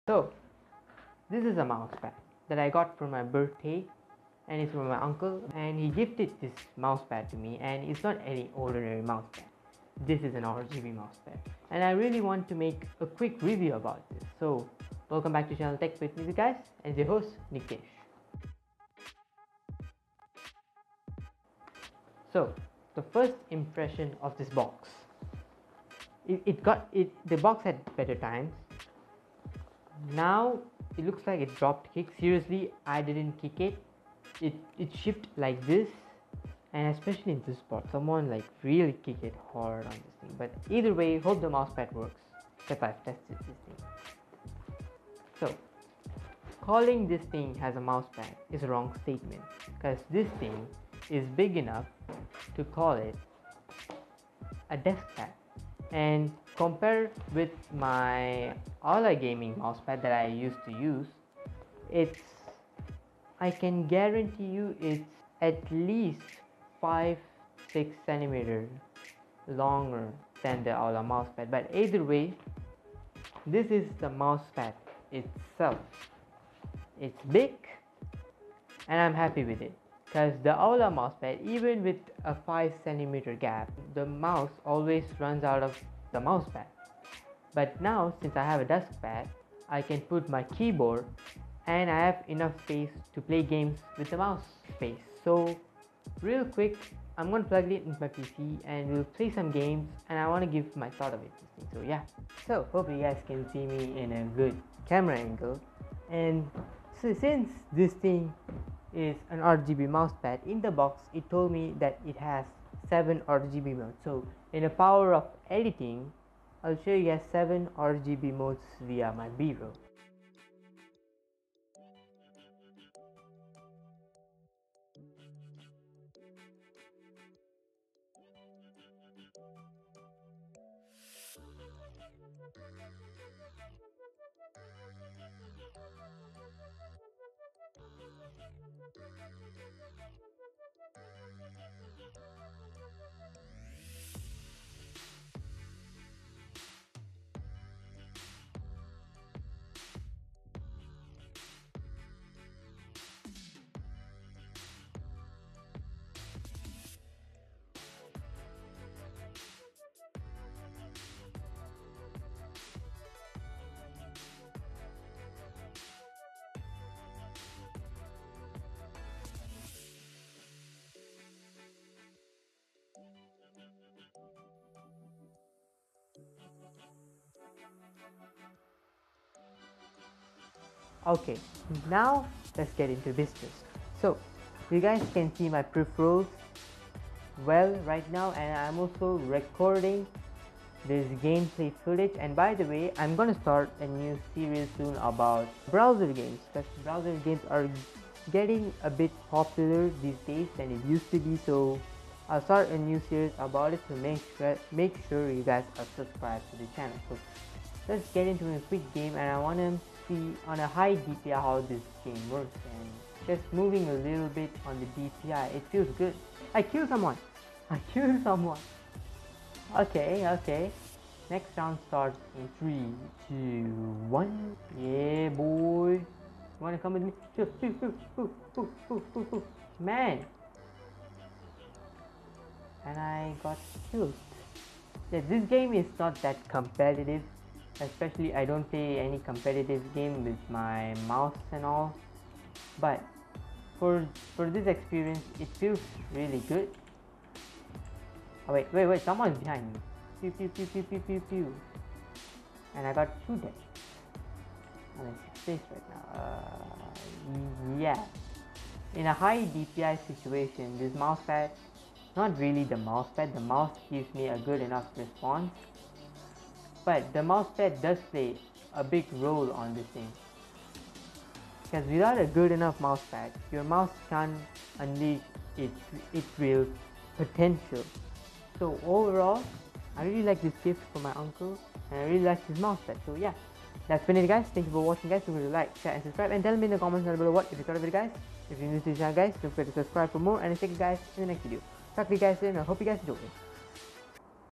So this is a mouse pad that I got for my birthday, and it's from my uncle, and he gifted this mouse pad to me, and it's not any ordinary mouse pad. This is an RGB mouse pad, and I really want to make a quick review about this. So welcome back to channel Tech with me guys, and your host Nikthesh. So the first impression of this box, the box had better times. Now it looks like it dropped kick. Seriously, I didn't kick it. It shipped like this, and especially in this spot, someone like really kick it hard on this thing. But either way, hope the mousepad works, because I've tested this thing. So calling this thing as a mousepad is a wrong statement, because this thing is big enough to call it a desk pad. And compared with my other gaming mousepad that I used to use, I can guarantee you it's at least 5-6 centimeters longer than the other mousepad. But either way, this is the mousepad itself. It's big, and I'm happy with it, because the Aula mousepad, even with a 5 centimeter gap, the mouse always runs out of the mousepad. But now, since I have a desk pad, I can put my keyboard, and I have enough space to play games with the mouse space. So real quick, I'm gonna plug it into my PC and we'll play some games, and I want to give my thought of it. So yeah, so hope you guys can see me in a good camera angle. And so since this thing is an RGB mousepad, in the box it told me that it has 7 RGB modes. So in the power of editing, I'll show you guys 7 RGB modes via my B-roll. Okay, now let's get into business. So you guys can see my peripherals well right now, and I'm also recording this gameplay footage. And by the way, I'm gonna start a new series soon about browser games, because browser games are getting a bit popular these days than it used to be. So I'll start a new series about it, so make sure you guys are subscribed to the channel. So let's get into a quick game, and I want to see on a high DPI how this game works. And just moving a little bit on the DPI, it feels good. I killed someone. Okay. Next round starts in 3, 2, 1. Yeah, boy. You wanna come with me? Man. And I got killed. Yeah, this game is not that competitive. Especially, I don't play any competitive game with my mouse and all. But for this experience, it feels really good. Oh wait, someone's behind me. Pew. And I got 2 dead. I'm in 6th place right now. Yeah. In a high DPI situation, this mousepad, not really the mousepad, the mouse gives me a good enough response. But the mousepad does play a big role on this thing, because without a good enough mousepad, your mouse can't unleash its real potential. So overall, I really like this gift from my uncle, and I really like this mousepad. So yeah, that's been it guys. Thank you for watching guys. Don't forget to like, share and subscribe, and tell me in the comments down below what if you thought of it guys. If you're new to the channel guys, don't forget to subscribe for more, and I'll see you guys in the next video. Talk to you guys soon, I hope you guys enjoy it.